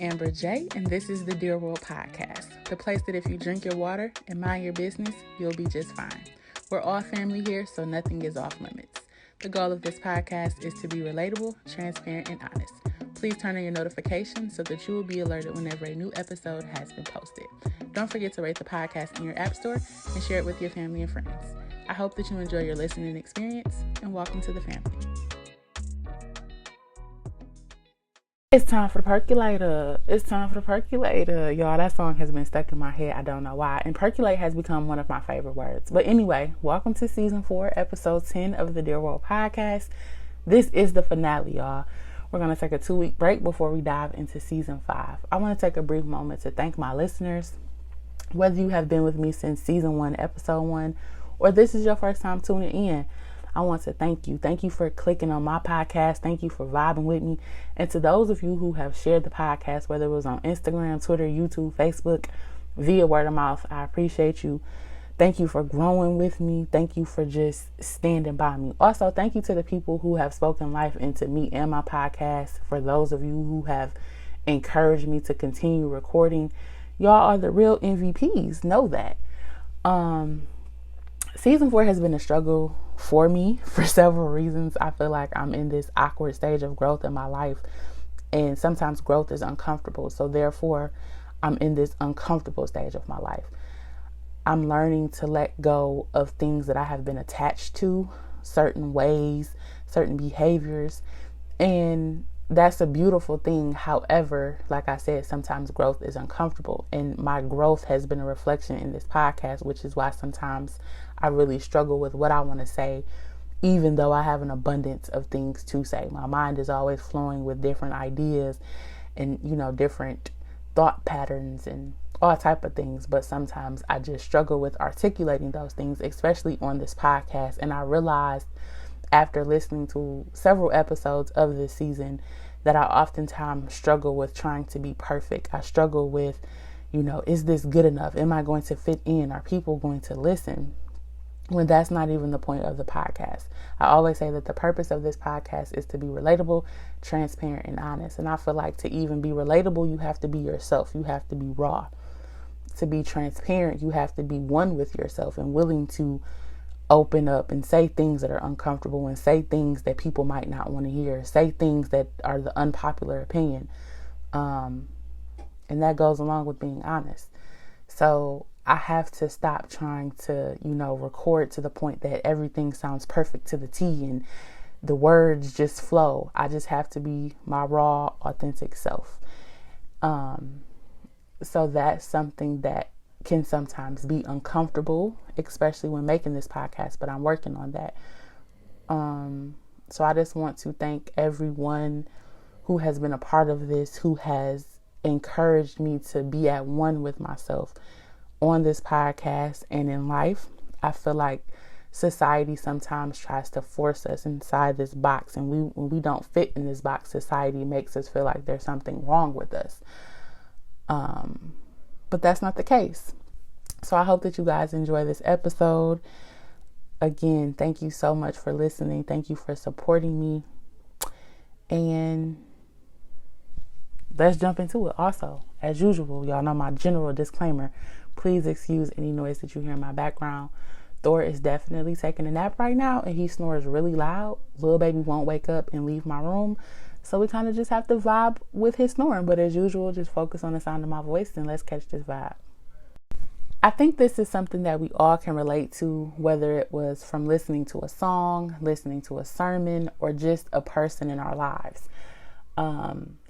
Amber J, and this is the Dear World Podcast, the place that if you drink your water and mind your business, you'll be just fine. We're all family here, so nothing is off limits. The goal of this podcast is to be relatable, transparent, and honest. Please turn on your notifications so that you will be alerted whenever a new episode has been posted. Don't forget to rate the podcast in your app store and share it with your family and friends. I hope that you enjoy your listening experience, and welcome to the family. It's time for the percolator. Y'all, that song has been stuck in my head. I don't know why. And percolate has become one of my favorite words. But anyway, welcome to season 4, episode 10 of the Dear World Podcast. This is the finale, y'all. We're going to take a 2-week break before we dive into season 5. I want to take a brief moment to thank my listeners. Whether you have been with me since season 1, episode 1, or this is your first time tuning in, I want to thank you. Thank you for clicking on my podcast. Thank you for vibing with me. And to those of you who have shared the podcast, whether it was on Instagram, Twitter, YouTube, Facebook, via word of mouth, I appreciate you. Thank you for growing with me. Thank you for just standing by me. Also, thank you to the people who have spoken life into me and my podcast. For those of you who have encouraged me to continue recording, y'all are the real MVPs. Know that. Season 4 has been a struggle for me for several reasons. I feel like I'm in this awkward stage of growth in my life, and sometimes growth is uncomfortable. So therefore, I'm in this uncomfortable stage of my life. I'm learning to let go of things that I have been attached to, certain ways, certain behaviors, and that's a beautiful thing. However, like I said, sometimes growth is uncomfortable, and my growth has been a reflection in this podcast, which is why sometimes I really struggle with what I want to say, even though I have an abundance of things to say. My mind is always flowing with different ideas and, different thought patterns and all type of things. But sometimes I just struggle with articulating those things, especially on this podcast. And I realized after listening to several episodes of this season that I oftentimes struggle with trying to be perfect. I struggle with, is this good enough? Am I going to fit in? Are people going to listen? When that's not even the point of the podcast. I always say that the purpose of this podcast is to be relatable, transparent, and honest. And I feel like to even be relatable, you have to be yourself. You have to be raw. To be transparent, you have to be one with yourself and willing to open up and say things that are uncomfortable and say things that people might not want to hear. Say things that are the unpopular opinion. And that goes along with being honest. So I have to stop trying to, record to the point that everything sounds perfect to the T and the words just flow. I just have to be my raw, authentic self. So that's something that can sometimes be uncomfortable, especially when making this podcast, but I'm working on that. So I just want to thank everyone who has been a part of this, who has encouraged me to be at one with myself on this podcast and in life. I feel like society sometimes tries to force us inside this box, and when we don't fit in this box, society makes us feel like there's something wrong with us. But that's not the case. So I hope that you guys enjoy this episode. Again, thank you so much for listening. Thank you for supporting me. And let's jump into it. Also, as usual, y'all know my general disclaimer. Please excuse any noise that you hear in my background. Thor is definitely taking a nap right now, and he snores really loud. Little baby won't wake up and leave my room. So we kind of just have to vibe with his snoring. But as usual, just focus on the sound of my voice and let's catch this vibe. I think this is something that we all can relate to, whether it was from listening to a song, listening to a sermon, or just a person in our lives.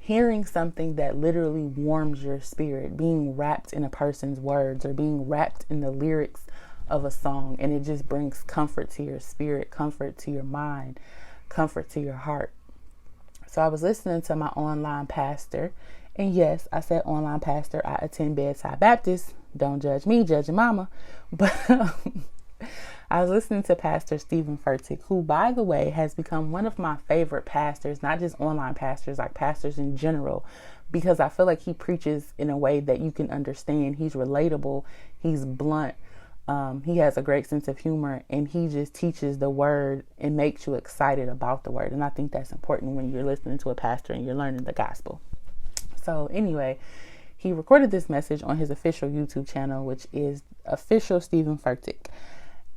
Hearing something that literally warms your spirit, being wrapped in a person's words or being wrapped in the lyrics of a song, and it just brings comfort to your spirit, comfort to your mind, comfort to your heart. So I was listening to my online pastor, and yes, I said online pastor. I attend Bedside Baptist. Don't judge me, judge your mama. But I was listening to Pastor Steven Furtick, who, by the way, has become one of my favorite pastors, not just online pastors, like pastors in general, because I feel like he preaches in a way that you can understand. He's relatable. He's blunt. He has a great sense of humor, and he just teaches the word and makes you excited about the word. And I think that's important when you're listening to a pastor and you're learning the gospel. So anyway, he recorded this message on his official YouTube channel, which is Official Steven Furtick.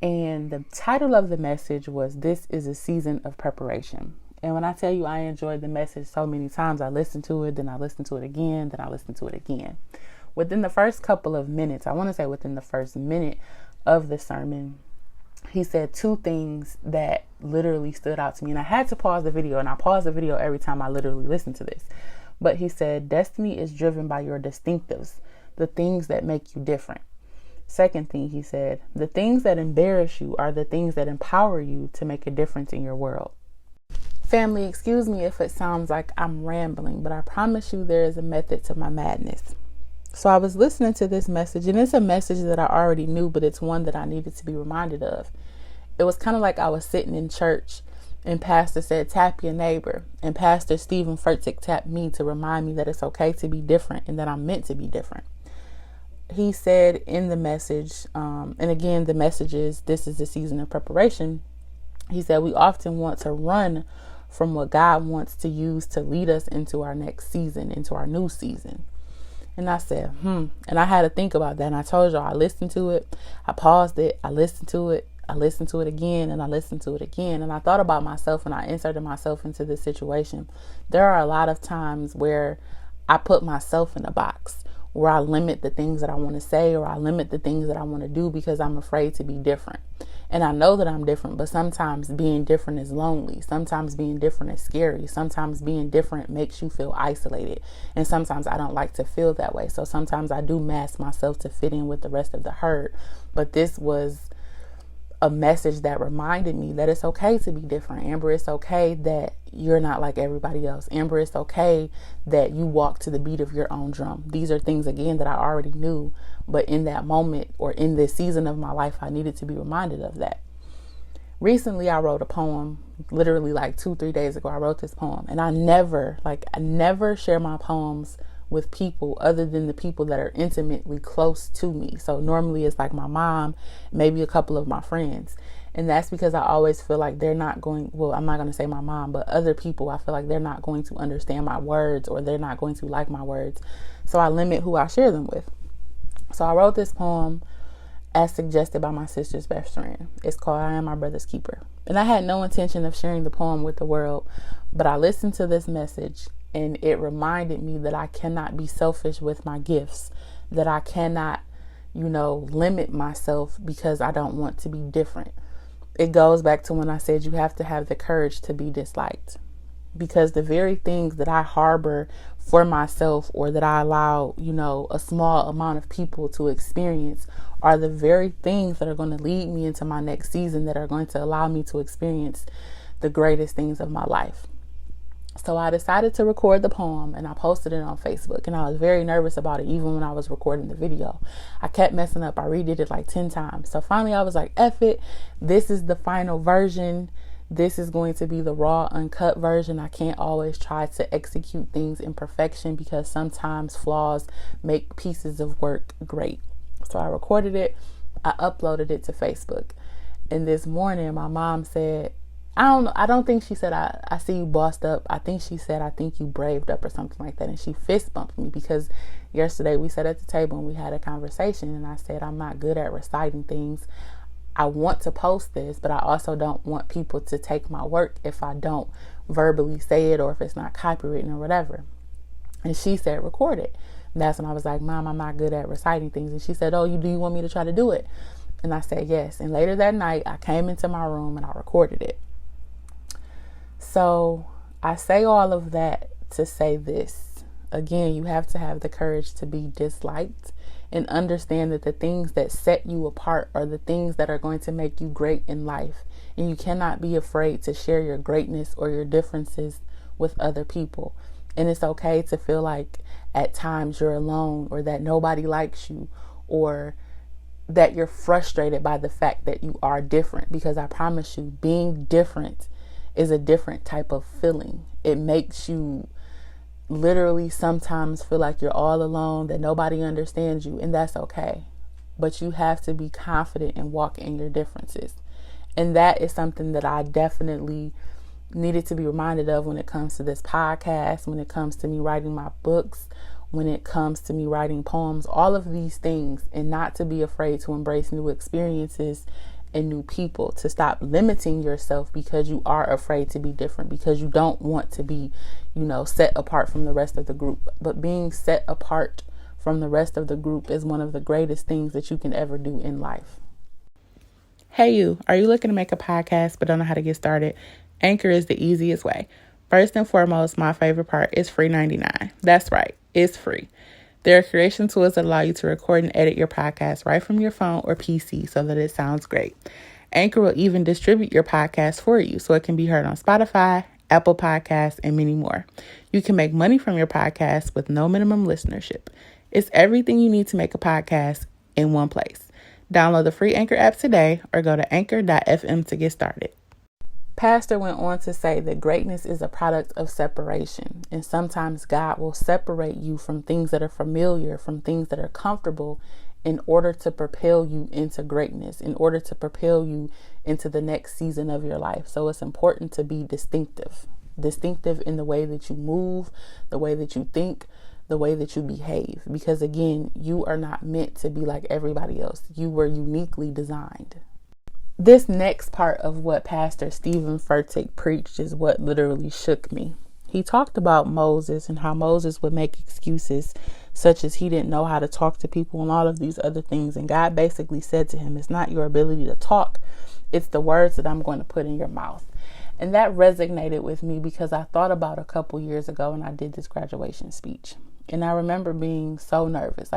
And the title of the message was, "This is a Season of Preparation." And when I tell you I enjoyed the message so many times, I listened to it, then I listened to it again, then I listened to it again. Within the first couple of minutes, I want to say within the first minute of the sermon, he said two things that literally stood out to me. And I had to pause the video, and I pause the video every time I literally listen to this. But he said, destiny is driven by your distinctives, the things that make you different. Second thing he said, the things that embarrass you are the things that empower you to make a difference in your world. Family, excuse me if it sounds like I'm rambling, but I promise you there is a method to my madness. So I was listening to this message, and it's a message that I already knew, but it's one that I needed to be reminded of. It was kind of like I was sitting in church and pastor said, tap your neighbor. And Pastor Steven Furtick tapped me to remind me that it's okay to be different and that I'm meant to be different. He said in the message, and again, the message is, this is the season of preparation. He said, we often want to run from what God wants to use to lead us into our next season, into our new season. And I said, and I had to think about that. And I told y'all, I listened to it. I paused it. I listened to it. I listened to it again, and I listened to it again. And I thought about myself, and I inserted myself into this situation. There are a lot of times where I put myself in a box, where I limit the things that I want to say, or I limit the things that I want to do because I'm afraid to be different. And I know that I'm different, but sometimes being different is lonely. Sometimes being different is scary. Sometimes being different makes you feel isolated. And sometimes I don't like to feel that way. So sometimes I do mask myself to fit in with the rest of the herd. But this was a message that reminded me that it's okay to be different. Amber, it's okay that you're not like everybody else. Amber, it's okay that you walk to the beat of your own drum. These are things, again, that I already knew, but in that moment or in this season of my life, I needed to be reminded of that. Recently, I wrote a poem, literally like 2-3 days ago. I wrote this poem, and I never share my poems with people other than the people that are intimately close to me. So normally it's like my mom, maybe a couple of my friends. And that's because I always feel like they're not going, well, I'm not going to say my mom, but other people, I feel like they're not going to understand my words, or they're not going to like my words. So I limit who I share them with. So I wrote this poem as suggested by my sister's best friend. It's called I Am My Brother's Keeper. And I had no intention of sharing the poem with the world, but I listened to this message, and it reminded me that I cannot be selfish with my gifts, that I cannot, limit myself because I don't want to be different. It goes back to when I said you have to have the courage to be disliked, because the very things that I harbor for myself, or that I allow, a small amount of people to experience, are the very things that are going to lead me into my next season, that are going to allow me to experience the greatest things of my life. So I decided to record the poem, and I posted it on Facebook, and I was very nervous about it even when I was recording the video. I kept messing up. I redid it like 10 times. So finally I was like, F it. This is the final version. This is going to be the raw, uncut version. I can't always try to execute things in perfection, because sometimes flaws make pieces of work great. So I recorded it. I uploaded it to Facebook. And this morning my mom said, I don't think she said, I see you bossed up. I think she said, I think you braved up, or something like that. And she fist bumped me, because yesterday we sat at the table and we had a conversation, and I said, I'm not good at reciting things. I want to post this, but I also don't want people to take my work if I don't verbally say it, or if it's not copywritten or whatever. And she said, record it. And that's when I was like, Mom, I'm not good at reciting things. And she said, do you want me to try to do it? And I said, yes. And later that night, I came into my room and I recorded it. So I say all of that to say this. Again, you have to have the courage to be disliked, and understand that the things that set you apart are the things that are going to make you great in life. And you cannot be afraid to share your greatness or your differences with other people. And it's okay to feel like at times you're alone, or that nobody likes you, or that you're frustrated by the fact that you are different. Because I promise you, being different is a different type of feeling. It makes you literally sometimes feel like you're all alone, that nobody understands you, and that's okay. But you have to be confident and walk in your differences. And that is something that I definitely, needed to be reminded of when it comes to this podcast, when it comes to me writing my books, when it comes to me writing poems, all of these things, and not to be afraid to embrace new experiences and new people, to stop limiting yourself because you are afraid to be different, because you don't want to be, set apart from the rest of the group. But being set apart from the rest of the group is one of the greatest things that you can ever do in life. Hey you, are you looking to make a podcast but don't know how to get started? Anchor is the easiest way. First and foremost, my favorite part is free 99. That's right, it's free. There are creation tools that allow you to record and edit your podcast right from your phone or PC so that it sounds great. Anchor will even distribute your podcast for you so it can be heard on Spotify, Apple Podcasts, and many more. You can make money from your podcast with no minimum listenership. It's everything you need to make a podcast in one place. Download the free Anchor app today or go to anchor.fm to get started. Pastor went on to say that greatness is a product of separation, and sometimes God will separate you from things that are familiar, from things that are comfortable, in order to propel you into greatness, in order to propel you into the next season of your life. So it's important to be distinctive in the way that you move, the way that you think, the way that you behave, because again, you are not meant to be like everybody else. You were uniquely designed. This next part of what Pastor Steven Furtick preached is what literally shook me. He talked about Moses and how Moses would make excuses such as he didn't know how to talk to people and all of these other things. And God basically said to him, it's not your ability to talk, it's the words that I'm going to put in your mouth. And that resonated with me because I thought about a couple years ago when I did this graduation speech. And I remember being so nervous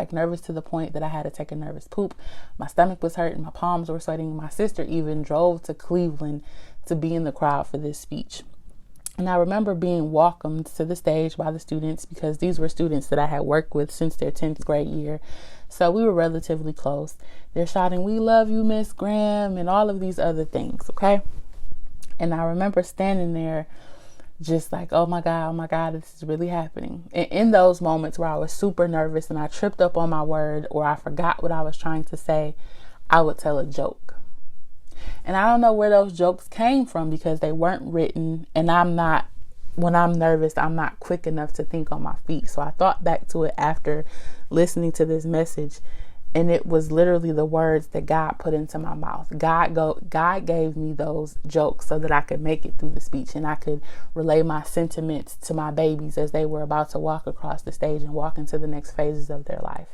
to the point that I had to take a nervous poop. My stomach was hurting, my palms were sweating. My sister even drove to Cleveland to be in the crowd for this speech. And I remember being welcomed to the stage by the students, because these were students that I had worked with since their 10th grade year. So we were relatively close. They're shouting, "We love you, Miss Graham," and all of these other things, okay? And I remember standing there just like, oh my God, this is really happening. And in those moments where I was super nervous and I tripped up on my word or I forgot what I was trying to say, I would tell a joke. And I don't know where those jokes came from because they weren't written. And when I'm nervous, I'm not quick enough to think on my feet. So I thought back to it after listening to this message. And it was literally the words that God put into my mouth. God gave me those jokes so that I could make it through the speech and I could relay my sentiments to my babies as they were about to walk across the stage and walk into the next phases of their life.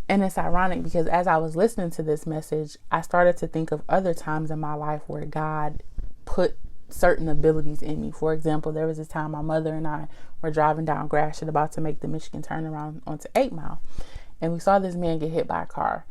And it's ironic because as I was listening to this message, I started to think of other times in my life where God put certain abilities in me. For example, there was this time my mother and I were driving down Gratiot about to make the Michigan turnaround onto 8 Mile. And we saw this man get hit by a car.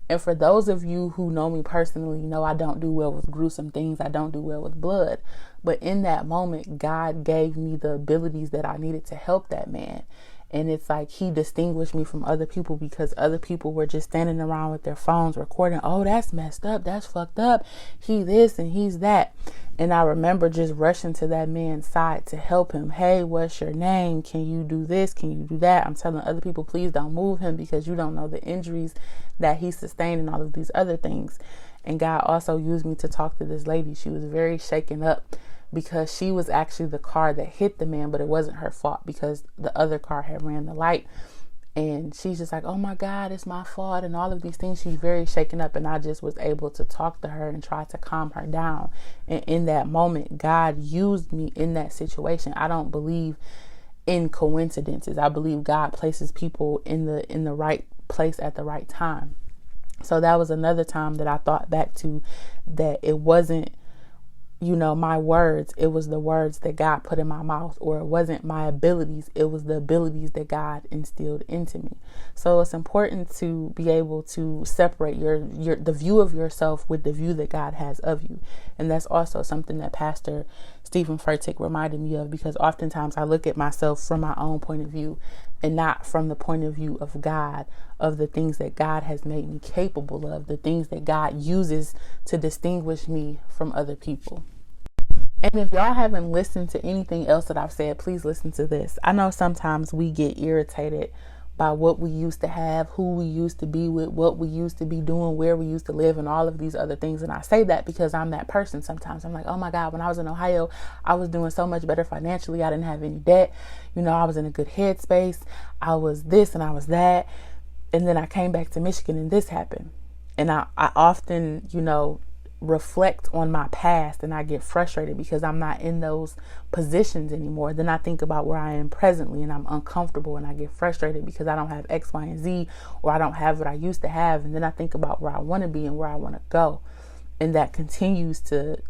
And for those of you who know me personally, know I don't do well with gruesome things. I don't do well with blood. But in that moment, God gave me the abilities that I needed to help that man. And it's like he distinguished me from other people because other people were just standing around with their phones recording. Oh, that's messed up. That's fucked up. He this and he's that. And I remember just rushing to that man's side to help him. Hey, what's your name? Can you do this? Can you do that? I'm telling other people, please don't move him because you don't know the injuries that he sustained and all of these other things. And God also used me to talk to this lady. She was very shaken up because she was actually the car that hit the man, but it wasn't her fault because the other car had ran the light. And she's just like, oh my God, it's my fault and all of these things. She's very shaken up. And I just was able to talk to her and try to calm her down. And in that moment, God used me in that situation. I don't believe in coincidences. I believe God places people in the right place at the right time. So that was another time that I thought back to, that it wasn't, my words, it was the words that God put in my mouth, or it wasn't my abilities, it was the abilities that God instilled into me. So it's important to be able to separate the view of yourself with the view that God has of you. And that's also something that Pastor Steven Furtick reminded me of, because oftentimes I look at myself from my own point of view and not from the point of view of God, of the things that God has made me capable of, the things that God uses to distinguish me from other people. And if y'all haven't listened to anything else that I've said, please listen to this. I know sometimes we get irritated by what we used to have, who we used to be with, what we used to be doing, where we used to live, and all of these other things. And I say that because I'm that person sometimes. I'm like, oh my God, when I was in Ohio, I was doing so much better financially. I didn't have any debt. I was in a good headspace. I was this and I was that. And then I came back to Michigan and this happened. And I often, reflect on my past, and I get frustrated because I'm not in those positions anymore. Then I think about where I am presently and I'm uncomfortable, and I get frustrated because I don't have X, Y, and Z, or I don't have what I used to have. And then I think about where I want to be and where I want to go. And that continues to,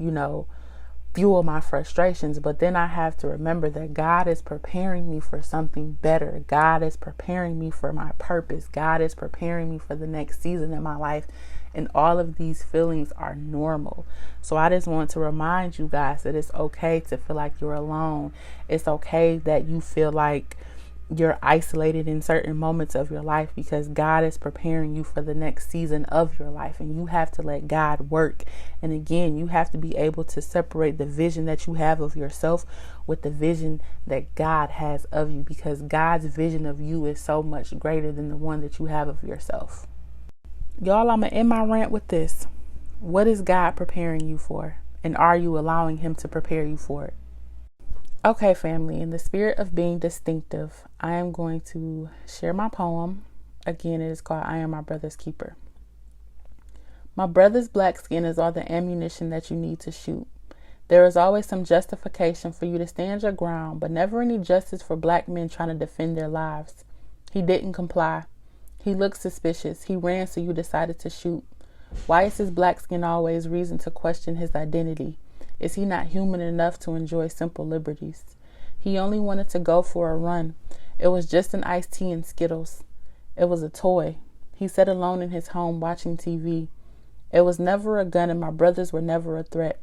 fuel my frustrations. But then I have to remember that God is preparing me for something better. God is preparing me for my purpose. God is preparing me for the next season in my life. And all of these feelings are normal. So I just want to remind you guys that it's okay to feel like you're alone. It's okay that you feel like you're isolated in certain moments of your life, because God is preparing you for the next season of your life. And you have to let God work. And again, you have to be able to separate the vision that you have of yourself with the vision that God has of you, because God's vision of you is so much greater than the one that you have of yourself. Y'all, I'm going to end my rant with this. What is God preparing you for? And are you allowing him to prepare you for it? Okay, family, in the spirit of being distinctive, I am going to share my poem. Again, it is called I Am My Brother's Keeper. My brother's black skin is all the ammunition that you need to shoot. There is always some justification for you to stand your ground, but never any justice for black men trying to defend their lives. He didn't comply. He looked suspicious. He ran, so you decided to shoot. Why is his black skin always reason to question his identity? Is he not human enough to enjoy simple liberties? He only wanted to go for a run. It was just an iced tea and Skittles. It was a toy. He sat alone in his home watching TV. It was never a gun, and my brothers were never a threat.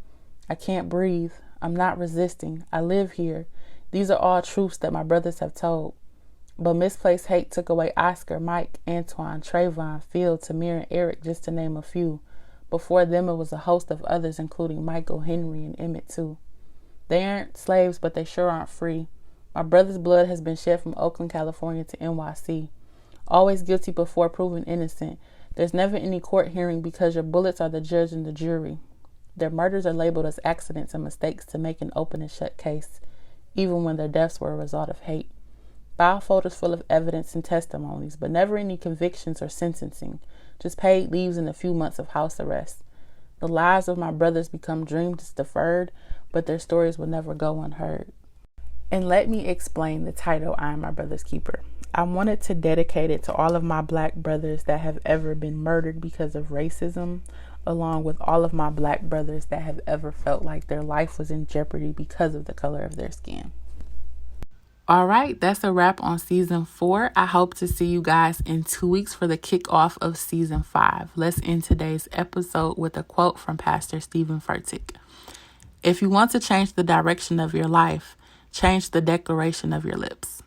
I can't breathe. I'm not resisting. I live here. These are all truths that my brothers have told. But misplaced hate took away Oscar, Mike, Antoine, Trayvon, Phil, Tamir, and Eric, just to name a few. Before them, it was a host of others, including Michael, Henry, and Emmett, too. They aren't slaves, but they sure aren't free. My brother's blood has been shed from Oakland, California to NYC. Always guilty before proven innocent. There's never any court hearing because your bullets are the judge and the jury. Their murders are labeled as accidents and mistakes to make an open and shut case, even when their deaths were a result of hate. File folders full of evidence and testimonies, but never any convictions or sentencing, just paid leaves and a few months of house arrest. The lives of my brothers become dreams deferred, but their stories will never go unheard. And let me explain the title, I Am My Brother's Keeper. I wanted to dedicate it to all of my black brothers that have ever been murdered because of racism, along with all of my black brothers that have ever felt like their life was in jeopardy because of the color of their skin. All right, that's a wrap on season 4. I hope to see you guys in 2 weeks for the kickoff of season 5. Let's end today's episode with a quote from Pastor Steven Furtick. If you want to change the direction of your life, change the declaration of your lips.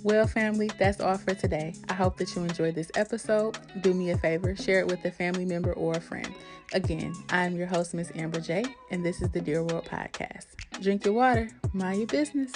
Well, family, that's all for today. I hope that you enjoyed this episode. Do me a favor, share it with a family member or a friend. Again, I'm your host, Miss Amber J, and this is the Dear World Podcast. Drink your water, mind your business.